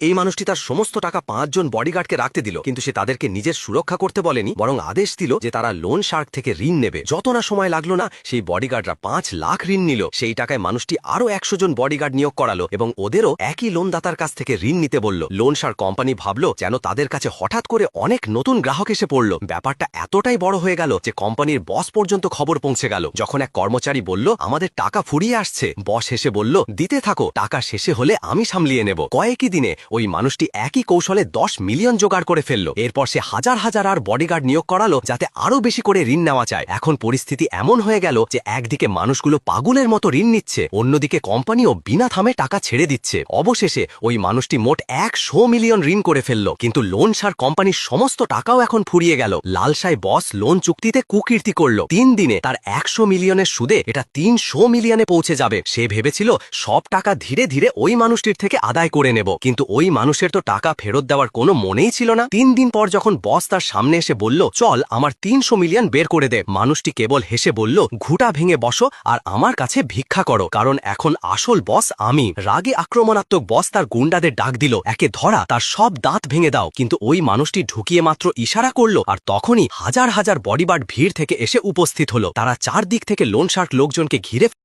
এই মানুষটি তার সমস্ত টাকা 5 জন বডিগার্ডকে রাখতে দিল, কিন্তু সে তাদেরকে নিজের সুরক্ষা করতে বলেনি, বরং আদেশ দিল যে তারা লোন শার্ক থেকে ঋণ নেবে। যত না সময় লাগলো না, সেই বডিগার্ডরা 5 লাখ ঋণ নিল। সেই টাকায় মানুষটি আরো 100 জন বডিগার্ড নিয়োগ করালো এবং ওদেরও একই লোনদাতার কাছ থেকে ঋণ নিতে বলল। লোন শার্ক কোম্পানি ভাবলো যেন তাদের কাছে হঠাৎ করে অনেক নতুন গ্রাহক এসে পড়ল। ব্যাপারটা এতটাই বড় হয়ে গেল যে কোম্পানির বস পর্যন্ত খবর পৌঁছে গেল। যখন এক কর্মচারী বলল, আমাদের টাকা ফুরিয়ে আসছে, বস হেসে বলল, দিতে থাকো, টাকা শেষে হলে আমি সামলিয়ে নেব। কয়েকই দিনে ওই মানুষটি একই কৌশলে 10 মিলিয়ন জোগাড় করে ফেলল। এরপর সে হাজার হাজার আর বডিগার্ড নিয়োগ করালো যাতে আরো বেশি করে ঋণ নেওয়া যায়। এখন পরিস্থিতি এমন হয়ে গেল যে একদিকে মানুষগুলো পাগলের মতো ঋণ নিচ্ছে, অন্যদিকে কোম্পানিও বিনা থামে টাকা ছেড়ে দিচ্ছে। অবশেষে ওই মানুষটি মোট 100 মিলিয়ন ঋণ করে ফেলল, কিন্তু লোন শার্ক কোম্পানির সমস্ত টাকাও এখন ফুরিয়ে গেল। লালসাই বস লোন চুক্তিতে কুকীর্তি করল। 3 দিনে তার 100 মিলিয়নের সুদে এটা 300 মিলিয়নে পৌঁছে যাবে। সে ভেবেছিল সব টাকা ধীরে ধীরে ওই মানুষটির থেকে আদায় করে নেব, কিন্তু ওই মানুষের তো টাকা ফেরত দেওয়ার কোনো মনেই ছিল না। 3 দিন পর যখন বস তার সামনে এসে বলল, চল আমার 300 মিলিয়ন বের করে দে, মানুষটি কেবল হেসে বলল, ঘুটা ভেঙে বসো আর আমার কাছে ভিক্ষা করো, কারণ এখন আসল বস আমি। রাগে আক্রমণাত্মক বস তার গুন্ডাদের ডাক দিল, একে ধরা, তার সব দাঁত ভেঙে দাও। কিন্তু ওই মানুষটি ঢুকিয়ে মাত্র ইশারা করলো, আর তখনই হাজার হাজার বডিগার্ড ভিড় থেকে এসে উপস্থিত হলো। তারা চারদিক থেকে লোন শার্ক লোকজনকে ঘিরে